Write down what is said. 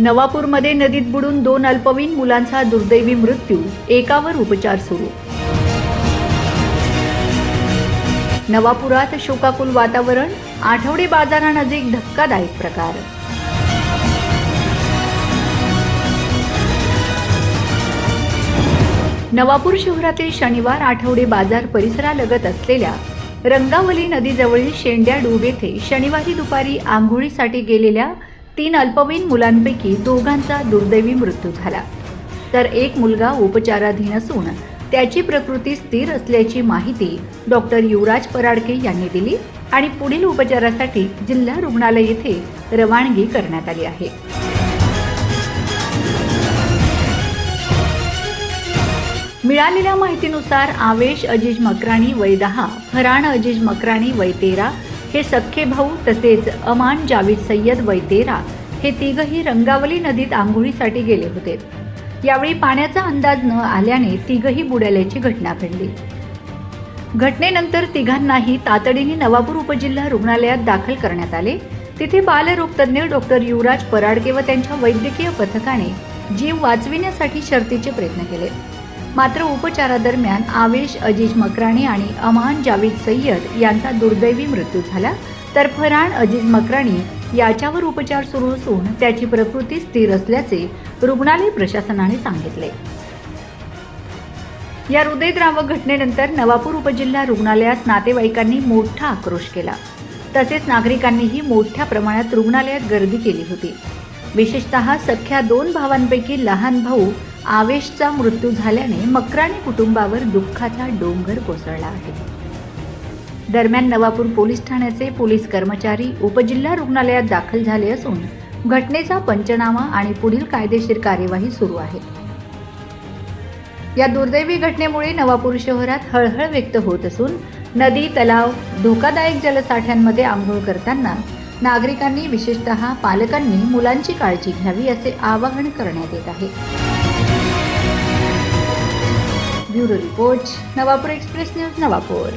नवापूरमध्ये नदीत बुडून 2 अल्पवयीन मुलांचा दुर्दैवी मृत्यू, एकावर उपचार सुरू. नवापुरात शोकाकुल वातावरण, आठवडे बाजारानजीक धक्कादायक प्रकार. नवापूर शहरातील शनिवार आठवडे बाजार परिसरालगत असलेल्या रंगावली नदीजवळील शेंड्या डूब येथे शनिवारी दुपारी आंघोळीसाठी गेलेल्या 3 अल्पवयीन मुलांपैकी 2घांचा दुर्दैवी मृत्यू झाला, तर एक मुलगा उपचाराधीन असून त्याची प्रकृती स्थिर असल्याची माहिती डॉक्टर युवराज पराडके यांनी दिली आणि पुढील उपचारासाठी जिल्हा रुग्णालय येथे रवानगी करण्यात आली आहे. मिळालेल्या माहितीनुसार आवेश अजीज मकराणी वय 10, फरहान अजीज मकराणी वय 13 हे सख्खे भाऊ तसेच अमान जावेद सय्यद वय 13 हे तिघही रंगावली नदीत आंघोळीसाठी गेले होते. यावेळी पाण्याचा अंदाज न आल्याने तिघही बुडाल्याची घटना घडली. घटनेनंतर तिघांनाही तातडीने नवापूर उपजिल्हा रुग्णालयात दाखल करण्यात आले. तिथे बालरोगतज्ञ डॉक्टर युवराज पराडके व त्यांच्या वैद्यकीय पथकाने जीव वाचविण्यासाठी शर्थीचे प्रयत्न केले. मात्र उपचारादरम्यान आवेश अजीज मकराणी आणि अमान जावेद सय्यद यांचा दुर्दैवी मृत्यू झाला, तर फरहान अजीज मकराणी याच्यावर उपचार सुरू असून त्याची प्रकृती स्थिर असल्याचे रुग्णालय प्रशासनाने सांगितले. या हृदयद्रावक घटनेनंतर नवापूर उपजिल्हा रुग्णालयात नातेवाईकांनी मोठा आक्रोश केला. तसेच नागरिकांनीही मोठ्या प्रमाणात रुग्णालयात गर्दी केली होती. विशेषतः सख्ख्या 2 भावांपैकी लहान भाऊ आवेशचा मृत्यू झाल्याने मकराणी कुटुंबावर दुःखाचा डोंगर कोसळला आहे. दरम्यान नवापूर पोलीस ठाण्याचे पोलीस कर्मचारी उपजिल्हा रुग्णालयात दाखल झाले असून घटनेचा पंचनामा आणि पुढील कायदेशीर कार्यवाही सुरू आहे. या दुर्दैवी घटनेमुळे नवापूर शहरात हळहळ व्यक्त होत असून नदी, तलाव, धोकादायक जलसाठ्यांमध्ये आंघोळ करताना नागरिकांनी विशेषतः पालकांनी मुलांची काळजी घ्यावी असे आवाहन करण्यात येत आहे. Bureau report, Navapur express news, Navapur.